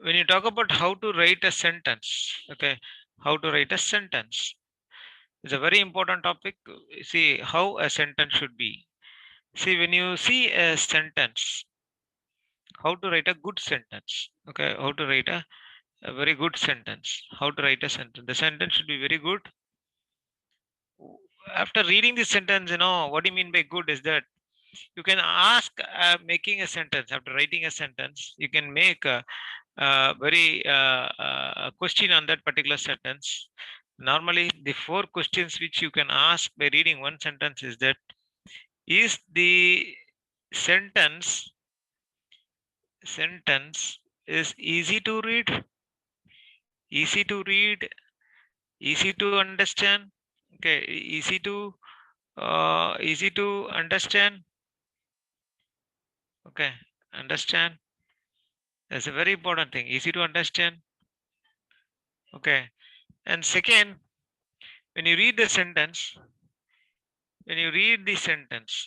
when you talk about how to write a sentence, okay, how to write a sentence is a very important topic. See how a sentence should be. See, when you see a sentence, how to write a good sentence, okay, how to write a very good sentence, how to write a sentence. The sentence should be very good. After reading this sentence, what do you mean by good is that you can ask, making a sentence after writing a sentence, you can make a very question on that particular sentence. Normally, the four questions which you can ask by reading one sentence is that, is the sentence sentence is easy to read, easy to read, easy to understand, okay, easy to understand, okay, understand. That's a very important thing, easy to understand, okay. And second, when you read the sentence,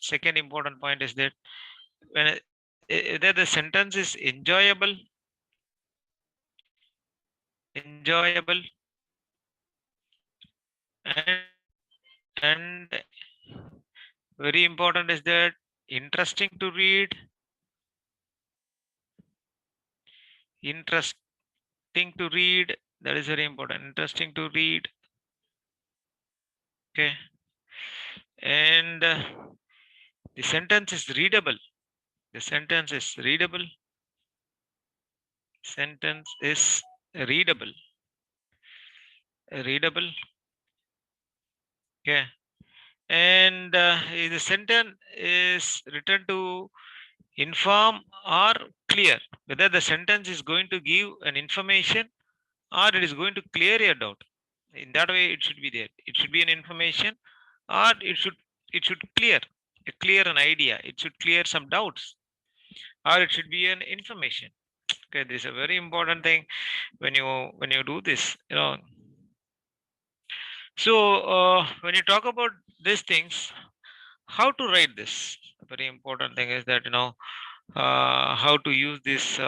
second important point is that whether the sentence is enjoyable, and very important is that interesting to read, interesting to read. That is very important. Interesting to read. Okay, and the sentence is readable. The sentence is readable. Sentence is readable. Readable. Okay, and the sentence is written to inform or clear, whether the sentence is going to give an information or it is going to clear your doubt. In that way it should be there, it should be an information, or it should clear an idea, it should clear some doubts, or it should be an information. Okay, this is a very important thing when you do this, so when you talk about these things, how to write this, a very important thing is that how to use this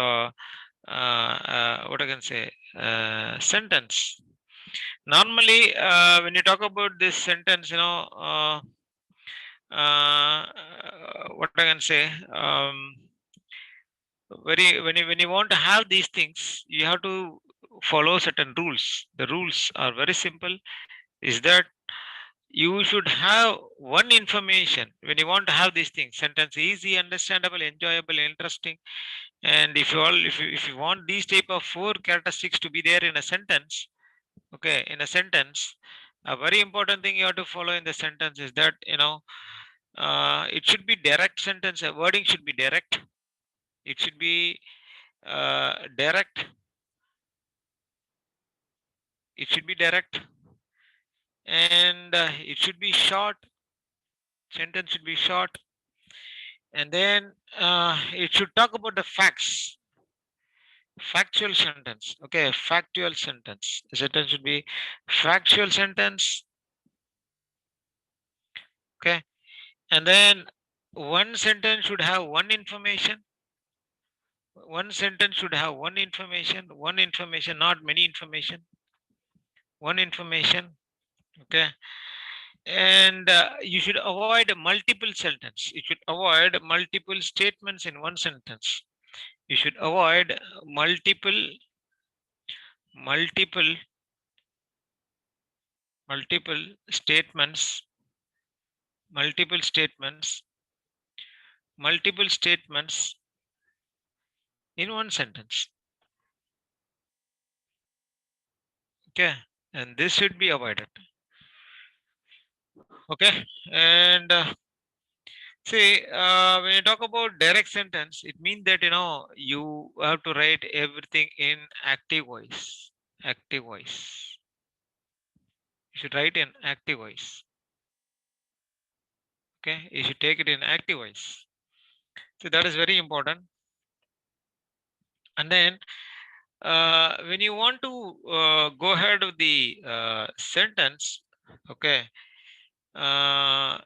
what I can say, sentence. Normally, when you talk about this sentence, what I can say, very when you want to have these things, you have to follow certain rules. The rules are very simple. Is that you should have one information when you want to have these things. Sentence easy, understandable, enjoyable, interesting. And if you want these type of four characteristics to be there in a sentence, okay, in a sentence, a very important thing you have to follow in the sentence is that it should be direct sentence. Wording should be direct. It should be direct. It should be direct, and it should be short. Sentence should be short, and then it should talk about the facts. Factual sentence. Okay, factual sentence. The sentence should be factual sentence. Okay, and then one sentence should have one information. One sentence should have one information, not many information, one information. Okay, and you should avoid multiple sentence. You should avoid multiple statements in one sentence. You should avoid multiple multiple statements, multiple statements, multiple statements in one sentence. Okay, and this should be avoided. Okay, and see, when you talk about direct sentence, it means that you have to write everything in active voice. Active voice. You should write in active voice. Okay, you should take it in active voice. So that is very important. And then when you want to go ahead with the sentence, okay, uh,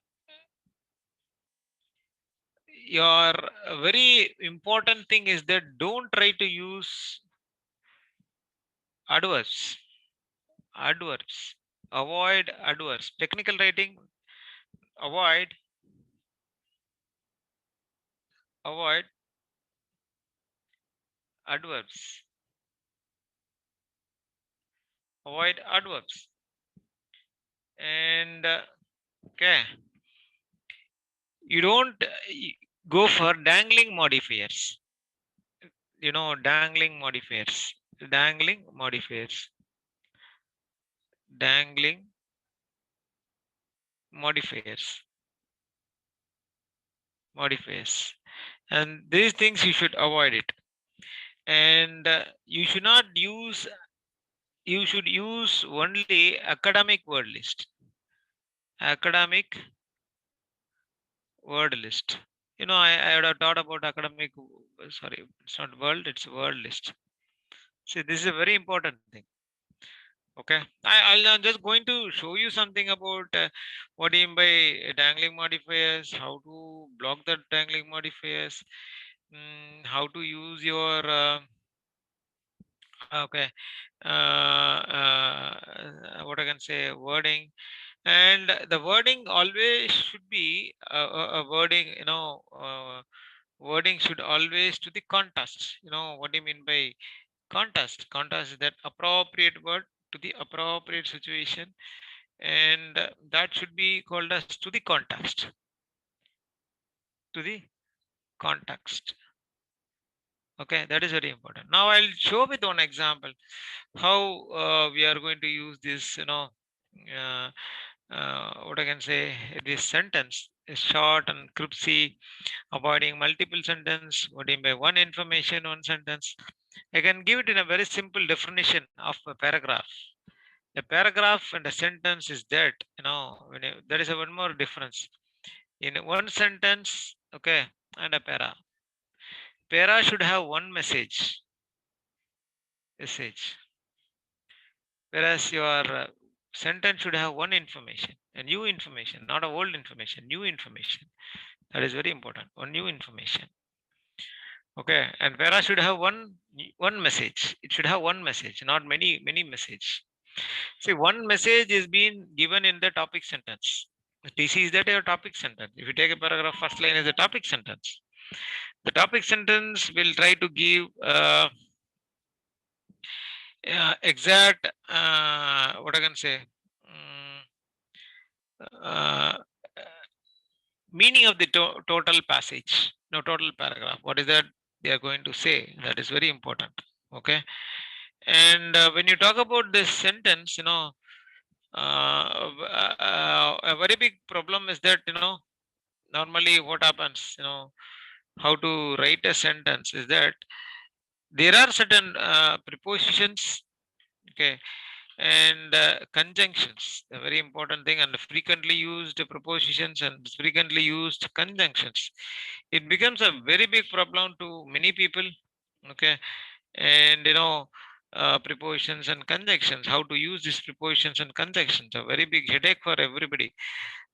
your very important thing is that don't try to use Adverbs. Adverbs. Avoid adverbs. Technical writing. Avoid. Avoid adverbs. Avoid adverbs. And okay, you don't go for dangling modifiers. Dangling modifiers. Dangling modifiers. Dangling modifiers. Modifiers. And these things you should avoid it. And you should not use. You should use only academic word list. Academic word list. I would have thought about academic. Sorry, it's not world. It's word list. See, this is a very important thing. Okay, I'm just going to show you something about what do you mean by dangling modifiers, how to block the dangling modifiers, how to use your okay, what I can say, wording. And the wording always should be a wording. Wording should always to the context. What do you mean by context? Context is that appropriate word to the appropriate situation, and that should be called as to the context. To the context. Okay, that is very important. Now I'll show with one example how we are going to use this. Uh, what I can say, this sentence is short and crypty, avoiding multiple sentence, wording by one information, one sentence. I can give it in a very simple definition of a paragraph. A paragraph and a sentence is that, there is a one more difference. In one sentence, okay, and a para should have one message, whereas your sentence should have one information, a new information, not a old information, new information. That is very important. One new information. Okay, and para should have one message. It should have one message, not many message. See, one message is being given in the topic sentence. TC is that your topic sentence. If you take a paragraph, first line is a topic sentence. The topic sentence will try to give exact what I can say, uh, meaning of the total passage, no, total paragraph. What is that they are going to say? That is very important. Okay, and when you talk about this sentence, a very big problem is that normally what happens, how to write a sentence is that there are certain prepositions, okay, and conjunctions, a very important thing, and frequently used prepositions and frequently used conjunctions. It becomes a very big problem to many people. Okay, and prepositions and conjunctions, how to use these prepositions and conjunctions, a very big headache for everybody.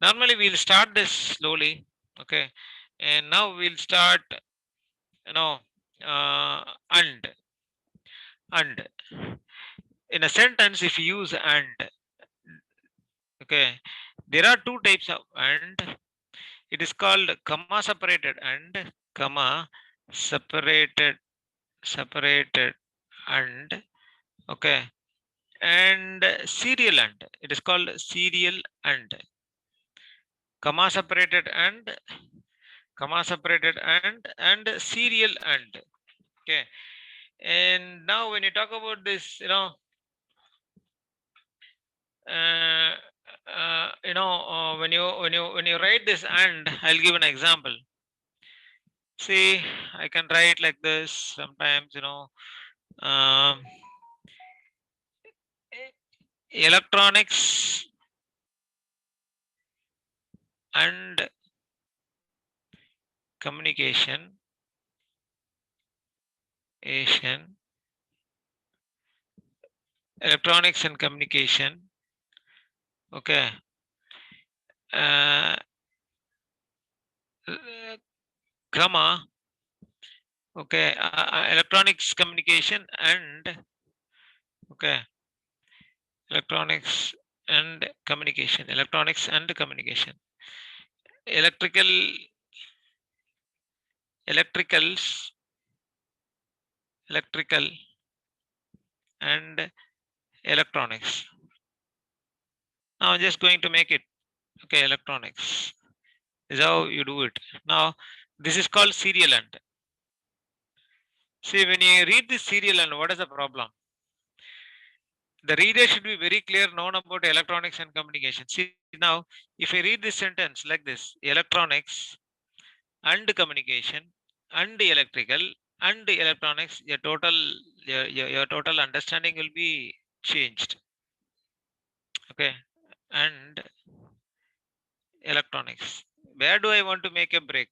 Normally we'll start this slowly. Okay, and now we'll start, you know uh, and and in a sentence, if you use and, okay, there are two types of and. It is called comma separated and comma separated and, okay, and serial and. It is called serial and. Comma separated and, comma separated and serial and. Okay, and now when you talk about this, uh, when you write this and, I'll give an example. See, I can write like this sometimes, um, electronics and communication, Asian, electronics and communication, okay, uh, comma, okay, electronics communication and Okay, electronics and communication. Electronics and communication. Electrical, electricals, electrical and electronics. Now I'm just going to make it. Okay, electronics. This is how you do it. Now this is called serial and. See, when you read this serial and, what is the problem? The reader should be very clear known about electronics and communication. See now, if I read this sentence like this, electronics and communication and electrical and electronics, your total understanding will be changed. Okay, and electronics. Where do I want to make a break?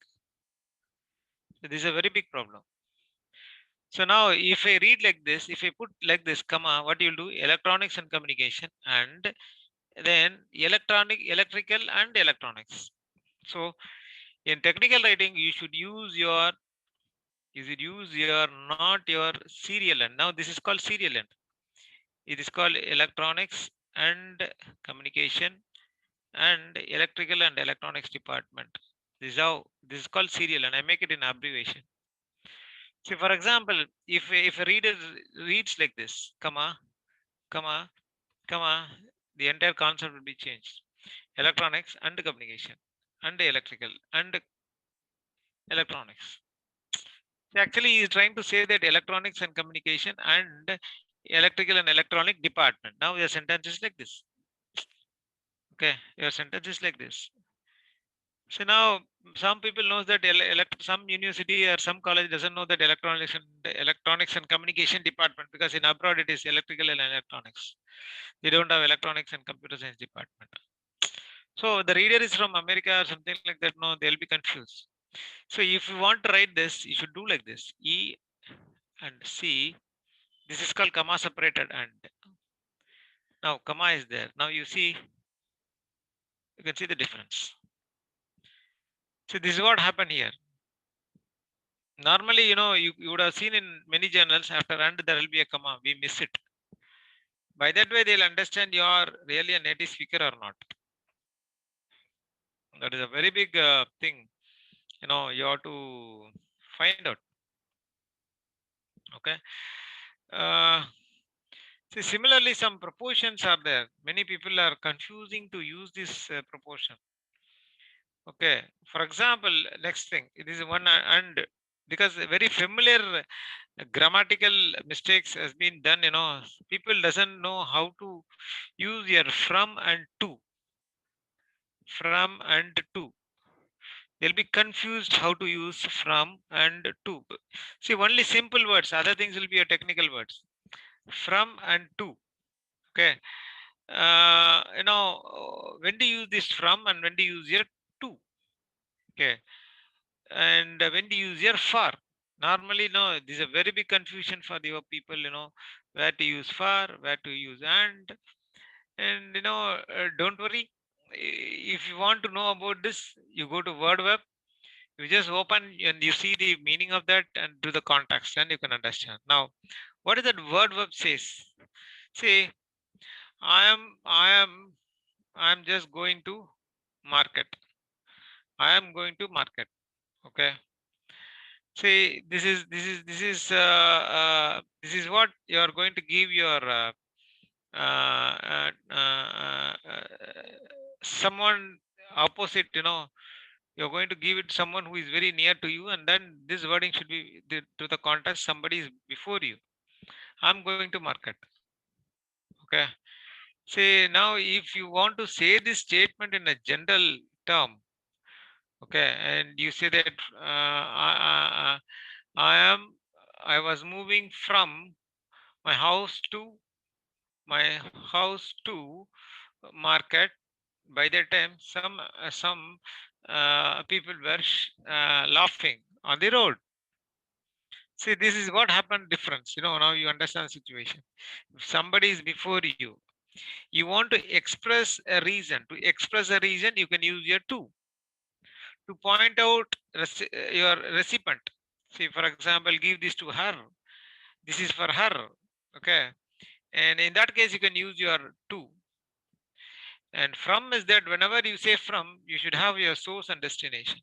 So this is a very big problem. So now if I read like this, if I put like this, comma, what you'll do? Electronics and communication and then electrical and electronics. So in technical writing, you should use your not your serial end. Now this is called serial end. It is called electronics and communication and electrical and electronics department. This is called serial and I make it in abbreviation. See, for example, if a reader reads like this, comma, comma, the entire concept will be changed. Electronics and communication and electrical and electronics. So actually, he is trying to say that electronics and communication and electrical and electronic department. Now your sentence is like this. Okay, your sentence is like this. So now some people knows that some university or some college doesn't know that electronics and communication department, because in abroad it is electrical and electronics. They don't have electronics and computer science department. So the reader is from America or something like that. No, they'll be confused. So if you want to write this, you should do like this: E and C. This is called comma separated and. Now comma is there. Now you see, you can see the difference. So this is what happened here. Normally, you would have seen in many journals after and there will be a comma. We miss it. By that way, they'll understand you are really a native speaker or not. That is a very big thing. You have to find out. Okay. Uh, See, similarly, some proportions are there. Many people are confusing to use this proportion. Okay. For example, next thing, it is one and, because very familiar grammatical mistakes has been done. People doesn't know how to use your from and to. From and to. They'll be confused how to use from and to. See, only simple words. Other things will be a technical words. From and to. Okay. When do you use this from and when do you use your to? Okay. And when do you use your for? Normally, no, this is a very big confusion for the people, where to use for, where to use and don't worry. If you want to know about this, you go to word web, you just open and you see the meaning of that and do the context, and you can understand. Now, what is that word web says? See, I am just going to market. I am going to market. Okay. See, this is what you are going to give your someone opposite. You're going to give it someone who is very near to you, and then this wording should be to the context. Somebody is before you. I'm going to market. Okay. See, now if you want to say this statement in a general term, okay, and you say that I was moving from my house to my house to market. By that time, some people were laughing on the road. See, this is what happened difference. Now you understand the situation. If somebody is before you, you want to express a reason. To express a reason, you can use your to. To point out your recipient. See, for example, give this to her. This is for her. Okay. And in that case, you can use your to. And from is that whenever you say from, you should have your source and destination.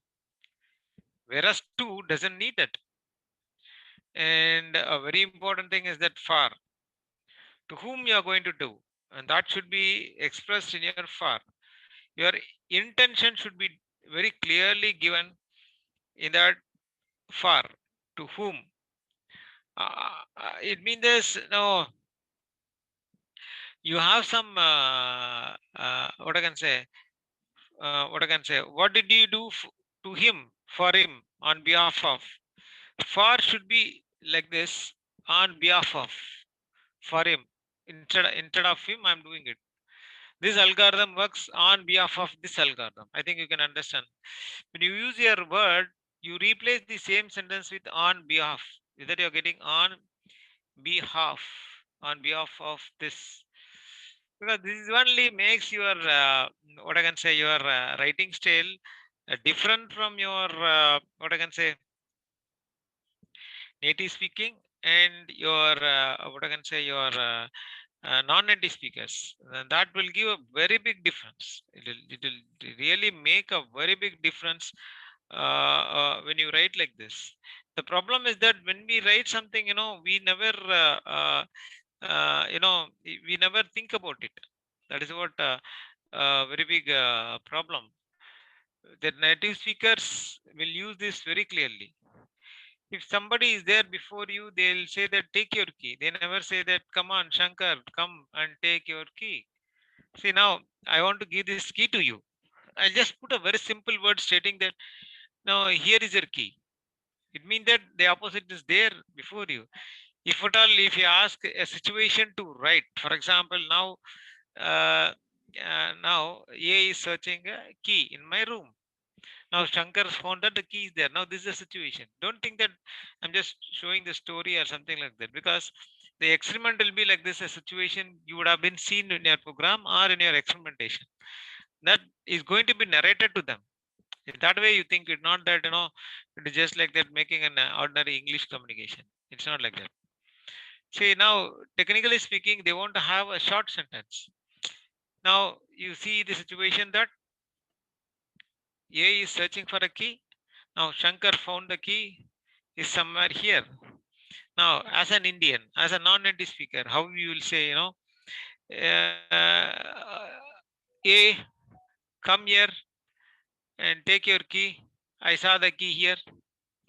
Whereas to doesn't need that. And a very important thing is that far, to whom you are going to do, and that should be expressed in your far. Your intention should be very clearly given in that far. To whom? It means this. No, you have some. What I can say. What I can say. What did you do to him, for him, on behalf of? For should be like this, on behalf of, for him. Instead of him, I'm doing it. This algorithm works on behalf of this algorithm. I think you can understand. When you use your word, you replace the same sentence with on behalf. Is that you're getting behalf, on behalf of this. Because this is only makes your, what I can say, your writing style different from your, what I can say, native speaking and your, what I can say, your non-native speakers. And that will give a very big difference. It will really make a very big difference when you write like this. The problem is that when we write something, we never, we never think about it. That is what very big problem. The native speakers will use this very clearly. If somebody is there before you, they'll say that take your key. They never say that come on, Shankar, come and take your key. See now, I want to give this key to you. I'll just put a very simple word stating that now here is your key. It means that the opposite is there before you. If at all, if you ask a situation to write, for example, now A is searching a key in my room. Now Shankar found that the key is there. Now this is the situation. Don't think that I'm just showing the story or something like that, because the experiment will be like this, a situation you would have been seen in your program or in your experimentation. That is going to be narrated to them. In that way, you think it's not that, it is just like that making an ordinary English communication. It's not like that. See, now, technically speaking, they want to have a short sentence. Now, you see the situation that A is searching for a key. Now, Shankar found the key is somewhere here. Now, as an Indian, as a non-native speaker, how you will say, A, come here and take your key. I saw the key here.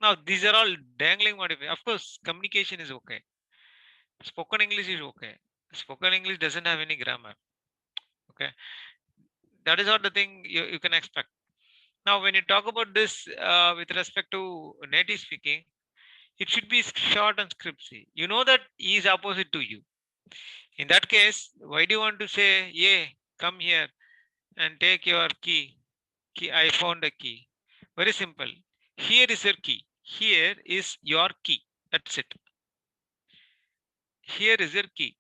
Now, these are all dangling modifiers. Of course, communication is okay. Spoken English is okay. Spoken English doesn't have any grammar. Okay. That is not the thing you can expect. Now, when you talk about this with respect to native speaking, it should be short and scripty. You know that he is opposite to you. In that case, why do you want to say, yeah, come here and take your key? I found a key. Very simple. Here is your key. Here is your key. That's it. Here is your key.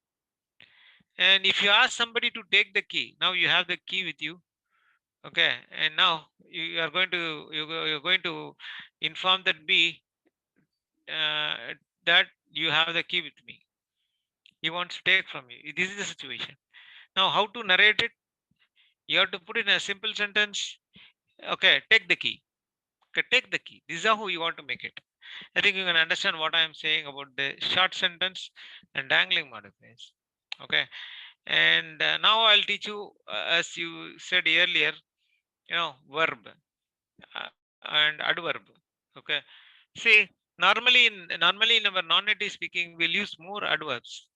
And if you ask somebody to take the key, now you have the key with you. Okay. And now you're going to inform that B that you have the key with me. He wants to take from you. This is the situation. Now, how to narrate it? You have to put in a simple sentence. Okay, take the key. Okay, take the key. This is how you want to make it. I think you can understand what I am saying about the short sentence and dangling modifiers. Okay, and now I'll teach you, as you said earlier, verb and adverb. Okay, see, normally in our non-native speaking, we'll use more adverbs.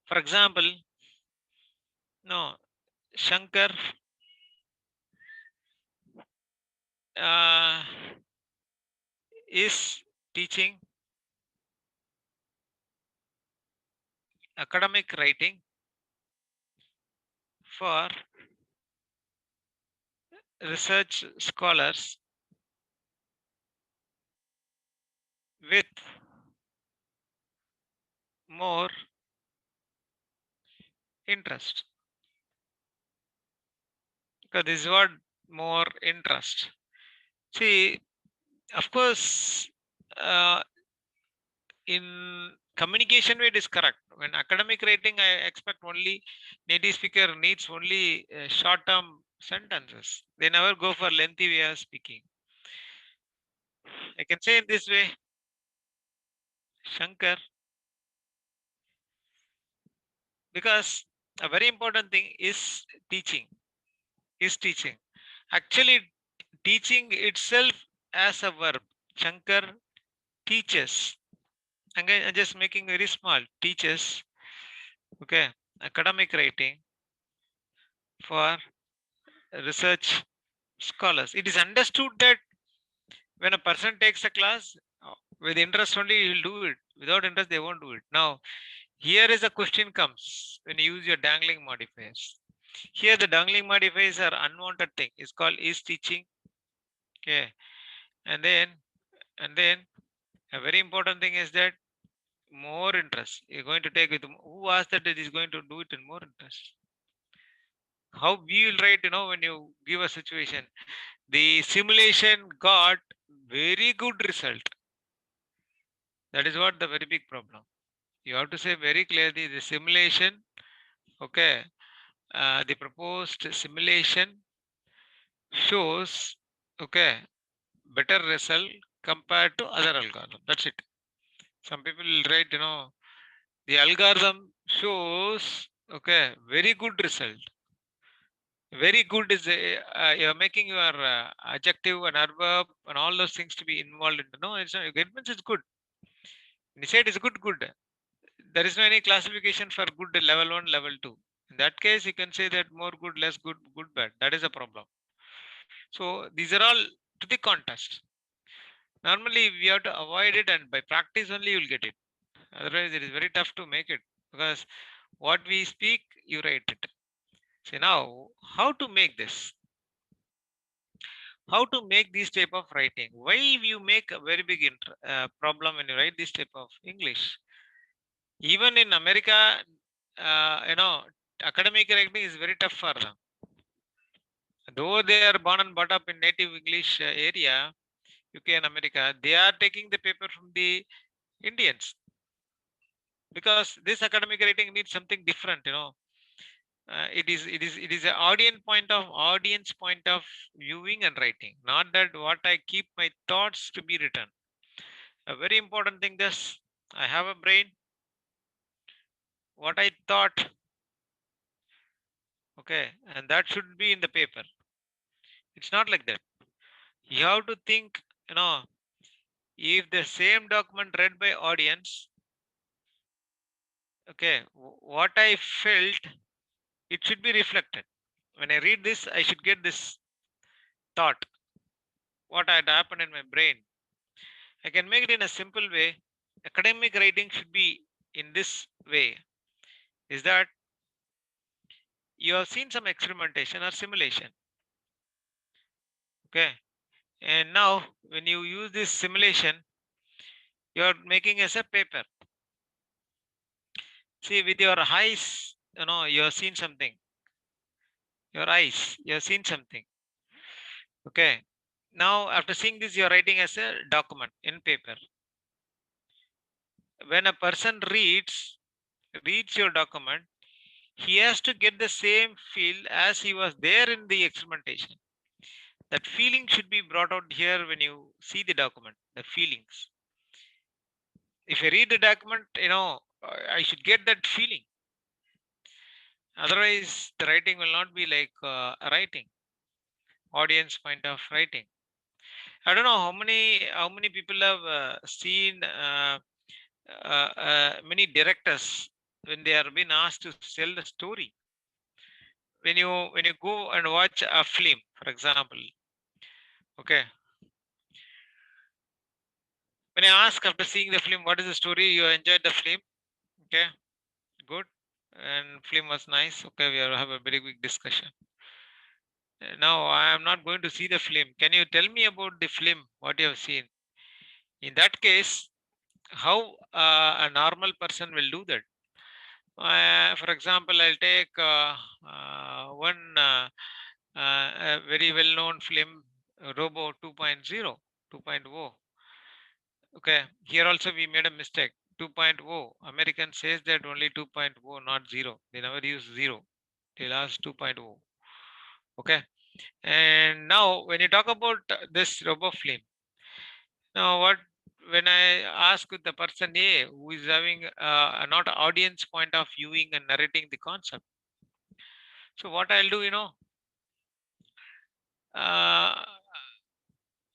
For example, no, Shankar uh, is teaching academic writing for research scholars with more interest. Because this is what more interest. See, of course, in Communication weight is correct. When academic writing, I expect only native speaker needs only short term sentences. They never go for lengthy way of speaking. I can say in this way, Shankar, because a very important thing is teaching. Is teaching. Actually, teaching itself as a verb. Shankar teaches. Again, I'm just making very small. Teaches. Okay. Academic writing for research scholars. It is understood that when a person takes a class with interest only, he will do it. Without interest, they won't do it. Now, here is a question comes when you use your dangling modifiers. Here, the dangling modifiers are unwanted thing. It's called is teaching. Okay, and then a very important thing is that more interest. You're going to take with who asked that it is going to do it in more interest. How we will write, when you give a situation, the simulation got very good result. That is what the very big problem. You have to say very clearly the simulation, okay, the proposed simulation shows, okay, better result compared to other algorithm. That's it. Some people will write, the algorithm shows, okay, very good result. Very good is you're making your adjective and adverb and all those things to be involved in. No, it's not. It means it's good. When you say it is good, good. There is no any classification for good level 1, level 2. In that case, you can say that more good, less good, good, bad. That is a problem. So these are all to the context. Normally, we have to avoid it, and by practice only you will get it. Otherwise, it is very tough to make it because what we speak, you write it. So now, how to make this? How to make this type of writing? Why you make a very big problem when you write this type of English? Even in America, academic writing is very tough for them. Though they are born and brought up in native English area, UK and America, they are taking the paper from the Indians because this academic writing needs something different. It is an audience point of viewing and writing, not that what I keep my thoughts to be written. A very important thing. This I have a brain. What I thought, okay, and that should be in the paper. It's not like that. You have to think. If the same document read by audience, okay, what I felt, it should be reflected. When I read this, I should get this thought, what had happened in my brain. I can make it in a simple way. Academic writing should be in this way. Is that you have seen some experimentation or simulation. Okay. And now when you use this simulation, you are making as a paper. See, with your eyes, you have seen something. Your eyes, you have seen something. Okay. Now, after seeing this, you're writing as a document in paper. When a person reads your document, he has to get the same feel as he was there in the experimentation. That feeling should be brought out here when you see the document, the feelings. If I read the document, I should get that feeling. Otherwise, the writing will not be like a writing, audience point of writing. I don't know how many people have seen many directors when they are being asked to tell the story. When you go and watch a film, for example, okay. When I ask after seeing the film, what is the story? You enjoyed the film, okay, good, and film was nice. Okay, we have a very quick discussion. Now I am not going to see the film. Can you tell me about the film? What you have seen? In that case, how a normal person will do that? For example, I'll take one a very well-known film, Robo 2.0, 2.0. Okay, here also we made a mistake. 2.0. American says that only 2.0, not 0. They never use 0. They'll ask 2.0. Okay. And now when you talk about this RoboFilm, now what when I ask the person A who is having not audience point of viewing and narrating the concept, so what I'll do, uh,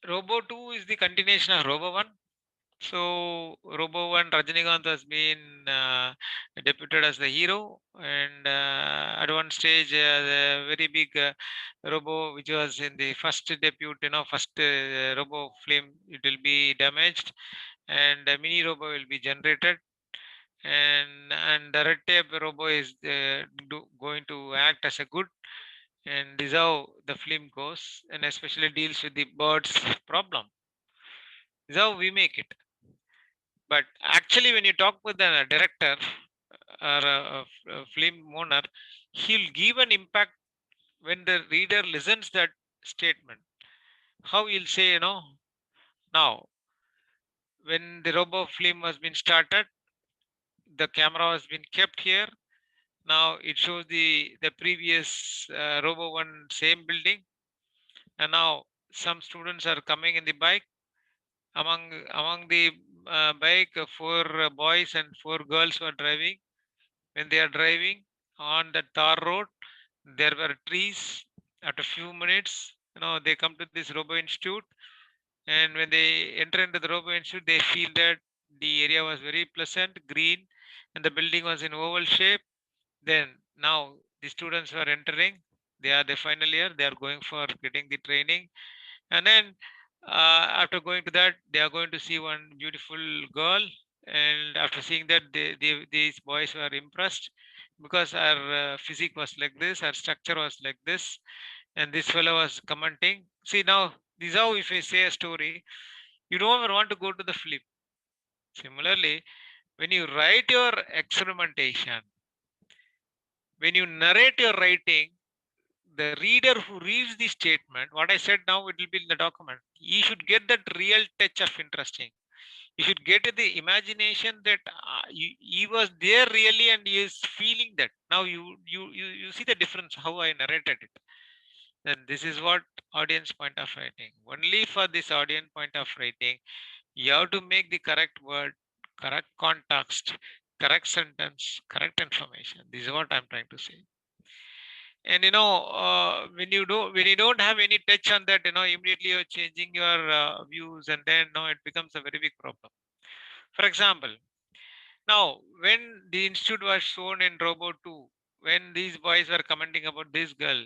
Robo 2 is the continuation of Robo 1. So Robo 1, Rajinikanth has been deputed as the hero, and at one stage, the very big Robo, which was in the first debut, first Robo film, it will be damaged, and a mini Robo will be generated, and the red tape Robo is going to act as a good, and this is how the film goes, and especially deals with the birds problem. This is how we make it. But actually, when you talk with a director or a film owner, he'll give an impact when the reader listens that statement. How he'll say, now when the robo film has been started, the camera has been kept here. Now it shows the previous robo one same building, and now some students are coming in the bike. Among the bike, four boys and four girls were driving. When they are driving on the tar road, there were trees. After a few minutes, they come to this Robo Institute, and when they enter into the Robo Institute, they feel that the area was very pleasant, green, and the building was in oval shape. Then now the students were entering. They are the final year. They are going for getting the training, and then after going to that, they are going to see one beautiful girl, and after seeing that, these boys were impressed because our physique was like this, our structure was like this, and this fellow was commenting. See, now this is how, if I say a story, you don't ever want to go to the film. Similarly, when you write your experimentation, when you narrate your writing, the reader who reads the statement, what I said now, it will be in the document. He should get that real touch of interesting. You should get the imagination that he was there really and he is feeling that. Now you see the difference how I narrated it. Then this is what audience point of writing. Only for this audience point of writing, you have to make the correct word, correct context, correct sentence, correct information. This is what I'm trying to say. And when you don't have any touch on that, immediately you're changing your views, and then it becomes a very big problem. For example, now when the institute was shown in Robo 2, when these boys were commenting about this girl,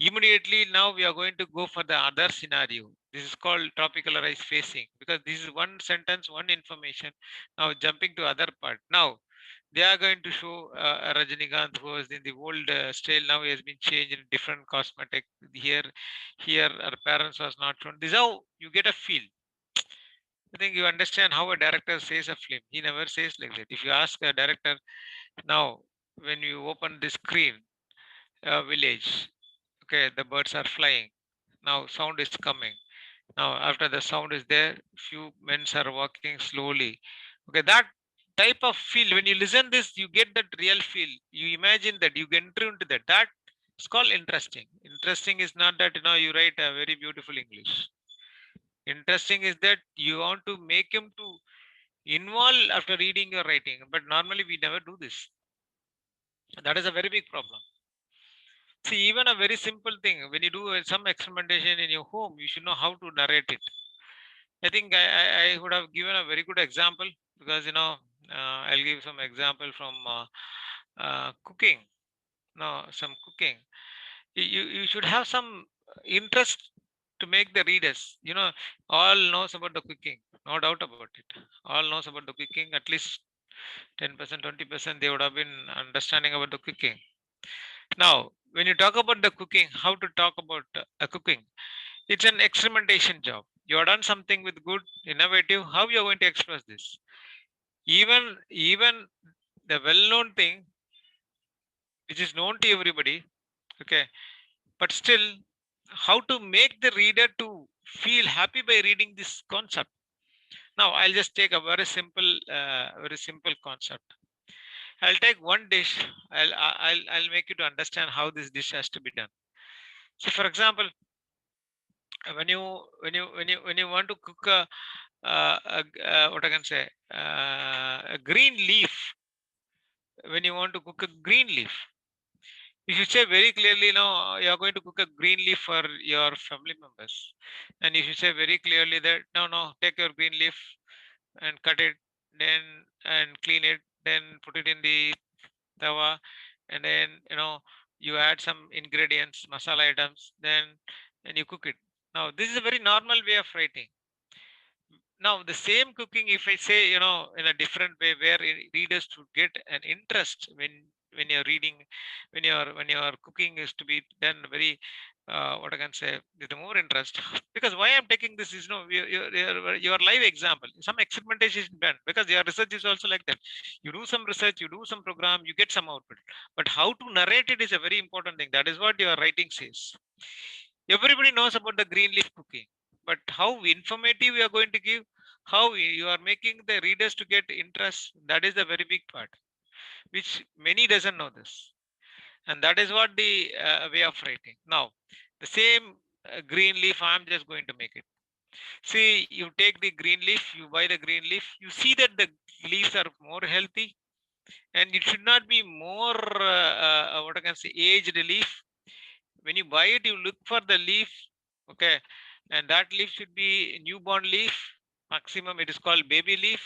immediately now we are going to go for the other scenario. This is called tropical rice facing, because this is one sentence, one information. Now jumping to other part. Now they are going to show Rajinikanth, who was in the old style. Now he has been changed in different cosmetic. Here her parents was not shown. This is how you get a feel. I think you understand how a director says a film. He never says like that. If you ask a director, now when you open the screen, village, okay, the birds are flying. Now sound is coming. Now after the sound is there, few men are walking slowly. Okay, that type of feel. When you listen this, you get that real feel. You imagine that, you enter into that. That is called interesting. Interesting is not that you write a very beautiful English. Interesting is that you want to make him to involve after reading your writing, but normally we never do this. That is a very big problem. See, even a very simple thing, when you do some experimentation in your home, you should know how to narrate it. I think I would have given a very good example, because I'll give some example from cooking. No, some cooking, you should have some interest to make the readers, all knows about the cooking, no doubt about it. All knows about the cooking, at least 10%, 20% they would have been understanding about the cooking. Now when you talk about the cooking, how to talk about a cooking, it's an experimentation job. You have done something with good, innovative, how you are going to express this? Even the well-known thing which is known to everybody, okay, but still, how to make the reader to feel happy by reading this concept? Now I'll just take a very simple concept. I'll take one dish. I'll make you to understand how this dish has to be done. So, for example, when you want to cook what I can say, a green leaf. When you want to cook a green leaf, you should say very clearly, no, you are going to cook a green leaf for your family members, and you should say very clearly that no, no, take your green leaf and cut it, then and clean it, then put it in the tawa, and then you add some ingredients, masala items, then and you cook it. Now this is a very normal way of writing. Now the same cooking, if I say in a different way, where readers should get an interest when you're reading, when your cooking is to be done very what I can say, with more interest. Because why I'm taking this is, your live example, some experimentation is done, because your research is also like that. You do some research, you do some program, you get some output, but how to narrate it is a very important thing. That is what your writing says. Everybody knows about the green leaf cooking, but how informative you are going to give, how you are making the readers to get interest, that is the very big part, which many doesn't know this. And that is what the way of writing. Now the same green leaf, I'm just going to make it. See, you take the green leaf, you buy the green leaf, you see that the leaves are more healthy, and it should not be more what I can say, aged leaf. When you buy it, you look for the leaf, okay, and that leaf should be newborn leaf. Maximum it is called baby leaf.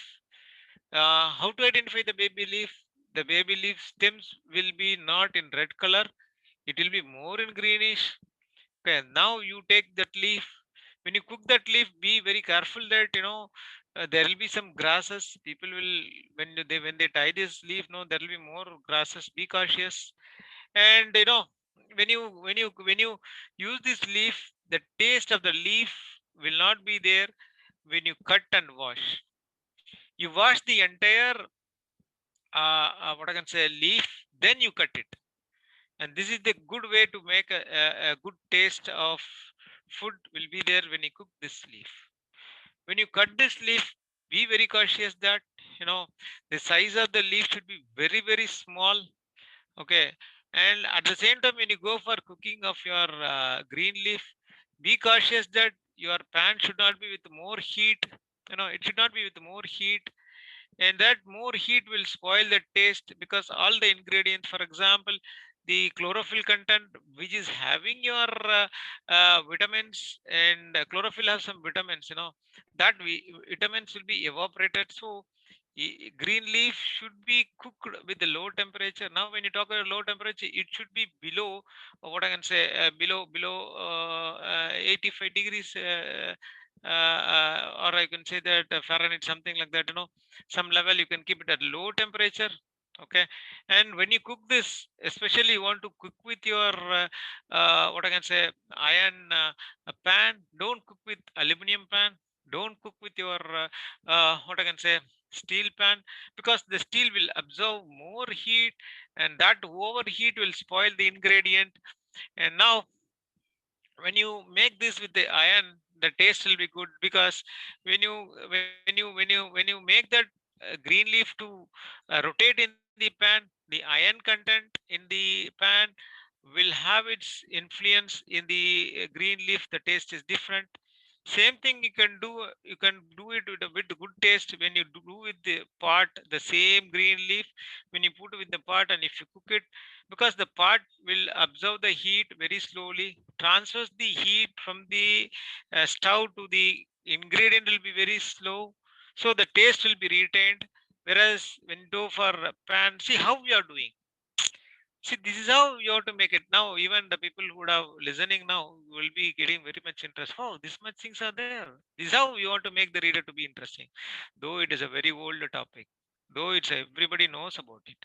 How to identify the baby leaf? The baby leaf stems will be not in red color, it will be more in greenish. Okay, now you take that leaf. When you cook that leaf, be very careful that there will be some grasses. People will, when they tie this leaf, no, there will be more grasses. Be cautious. And when you use this leaf, the taste of the leaf will not be there. When you cut and wash, you wash the entire what I can say, leaf, then you cut it. And this is the good way to make a good taste of food will be there when you cook this leaf. When you cut this leaf, be very cautious that you know the size of the leaf should be very very small. Okay, and at the same time, when you go for cooking of your green leaf, be cautious that your pan should not be with more heat. It should not be with more heat, and that more heat will spoil the taste, because all the ingredients, for example, the chlorophyll content, which is having your vitamins, and chlorophyll has some vitamins, that vitamins will be evaporated. So green leaf should be cooked with the low temperature. Now when you talk about low temperature, it should be below what I can say, below 85 degrees, or I can say that Fahrenheit, something like that. Some level you can keep it at low temperature. Okay, and when you cook this, especially you want to cook with your what I can say, iron pan. Don't cook with aluminum pan. Don't cook with your what I can say, steel pan, because the steel will absorb more heat, and that overheat will spoil the ingredient. And now when you make this with the iron, the taste will be good, because when you make that green leaf to rotate in the pan, the iron content in the pan will have its influence in the green leaf. The taste is different. Same thing you can do it with good taste when you do with the pot, the same green leaf. When you put with the pot, and if you cook it, because the pot will absorb the heat very slowly, transfers the heat from the stove to the ingredient will be very slow, so the taste will be retained. Whereas when you do for a pan, see how we are doing. See, this is how you have to make it. Now even the people who are listening now will be getting very much interest. Oh, this much things are there. This is how you want to make the reader to be interesting, though it is a very old topic, though it's everybody knows about it.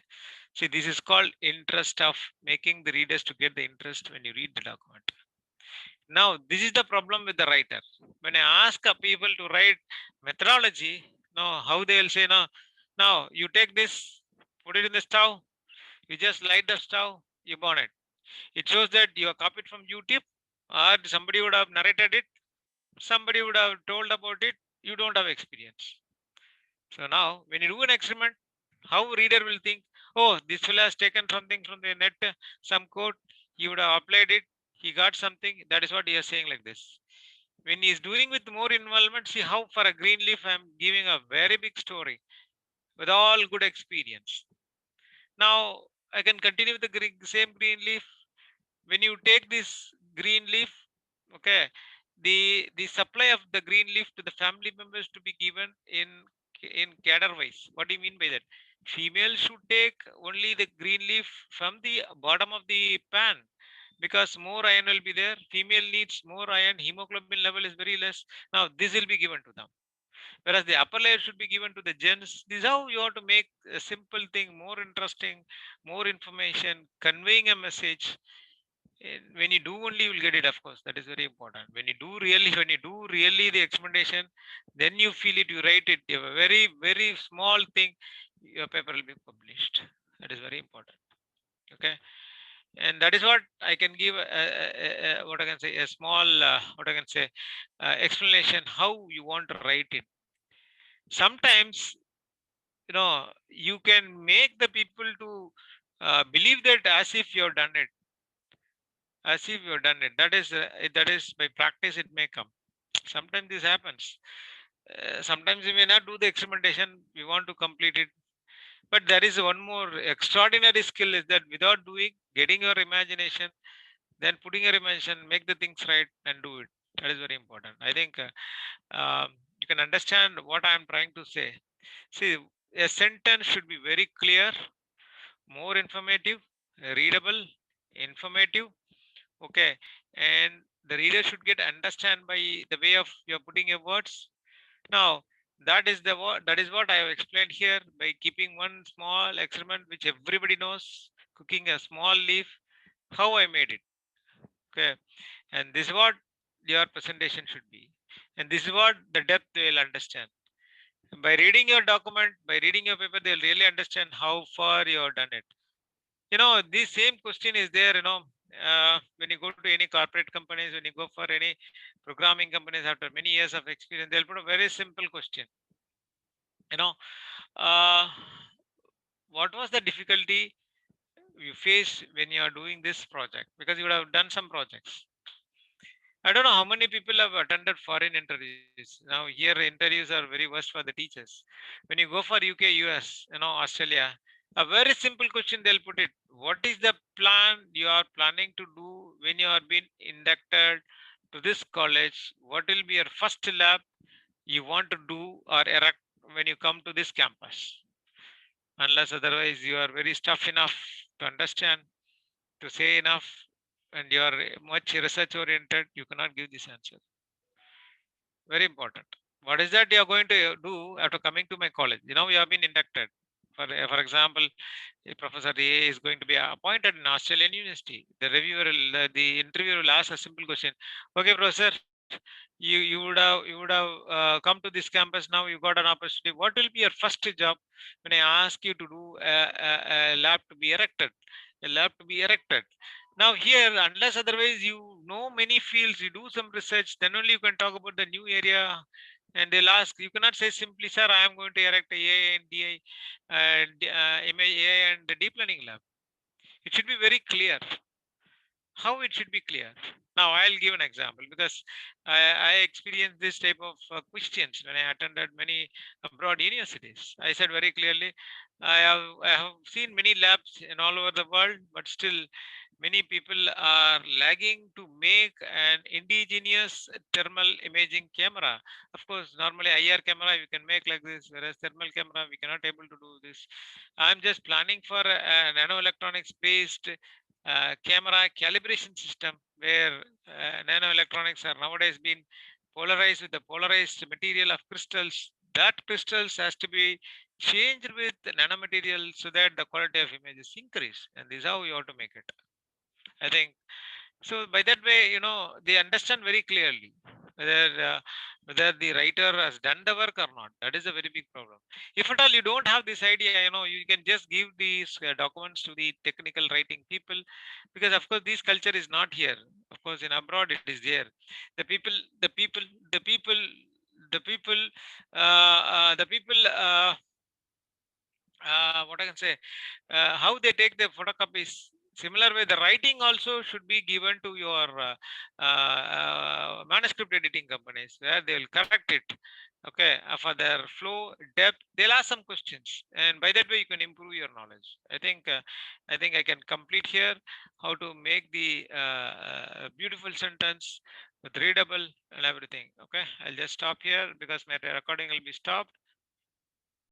See, this is called interest of making the readers to get the interest when you read the document. Now, this is the problem with the writer. When I ask people to write methodology, no, how they will say, no, now you take this, put it in the stove, you just light the stove, you burn it. It shows that you are copied from YouTube, or somebody would have narrated it, somebody would have told about it. You don't have experience. So now, when you do an experiment, how reader will think, oh, this fellow has taken something from the net, some code, he would have applied it, he got something. That is what he is saying like this. When he is doing with more involvement, see how for a green leaf I am giving a very big story with all good experience. Now I can continue with the same green leaf. When you take this green leaf, okay, the supply of the green leaf to the family members to be given in cadre wise. What do you mean by that? Female should take only the green leaf from the bottom of the pan, because more iron will be there. Female needs more iron, hemoglobin level is very less. Now this will be given to them, whereas the upper layer should be given to the gents. This is how you have to make a simple thing more interesting, more information, conveying a message. When you do only, you will get it. Of course, that is very important. When you do really the explanation, then you feel it, you write it. You have a very very small thing, your paper will be published. That is very important. Okay, and that is what I can give what I can say, a small what I can say, explanation how you want to write it. Sometimes, you can make the people to believe that as if you have done it, as if you have done it. That is by practice it may come. Sometimes this happens. Sometimes we may not do the experimentation, we want to complete it. But there is one more extraordinary skill, is that without doing, getting your imagination, then putting your imagination, make the things right and do it. That is very important. I think you can understand what I am trying to say. See, a sentence should be very clear, more informative, readable, informative. Okay, and the reader should get understand by the way of you're putting your words. Now that is what I have explained here, by keeping one small experiment which everybody knows, cooking a small leaf, how I made it. Okay, and this is what your presentation should be, and this is what the depth they will understand. By reading your document, by reading your paper, they'll really understand how far you have done it. This same question is there, when you go to any corporate companies, when you go for any programming companies, after many years of experience, they'll put a very simple question. you know uh, what was the difficulty you face when you are doing this project? Because you would have done some projects. I don't know how many people have attended foreign interviews. Now here interviews are very worst for the teachers. When you go for UK, US, Australia, a very simple question they'll put it. What is the plan you are planning to do when you are being inducted to this college? What will be your first lab you want to do or erect when you come to this campus? Unless otherwise you are very tough enough to understand, to say enough, and you are much research oriented, you cannot give this answer. Very important. What is that you are going to do after coming to my college? You have been inducted. For example, Professor A is going to be appointed in Australian University. The interviewer will ask a simple question. Okay, Professor, you would have come to this campus. Now you got an opportunity. What will be your first job when I ask you to do a lab to be erected? A lab to be erected. Now here, unless otherwise you know many fields, you do some research, then only you can talk about the new area. And they'll ask, you cannot say simply, sir, I am going to erect a AI and DI, AI and the deep learning lab. It should be very clear. How it should be clear? Now I'll give an example, because I experienced this type of questions when I attended many abroad universities. I said very clearly, I have seen many labs in all over the world, but still many people are lagging to make an indigenous thermal imaging camera. Of course, normally IR camera you can make like this, whereas thermal camera we cannot able to do this. I'm just planning for a nano electronics based camera calibration system, where nano electronics are nowadays being polarized with the polarized material of crystals. That crystals has to be changed with nanomaterial so that the quality of image is increased, and this is how you have to make it. I think so. By that way, they understand very clearly whether whether the writer has done the work or not. That is a very big problem. If at all you don't have this idea, you can just give these documents to the technical writing people, because of course this culture is not here. Of course, in abroad it is there. The people, the people, the people the people the people what I can say, how they take the photocopies. Similar way, the writing also should be given to your manuscript editing companies where they will correct it. Okay, for their flow, depth, they'll ask some questions, and by that way you can improve your knowledge. I think I can complete here how to make the beautiful sentence with readable and everything. Okay, I'll just stop here because my recording will be stopped.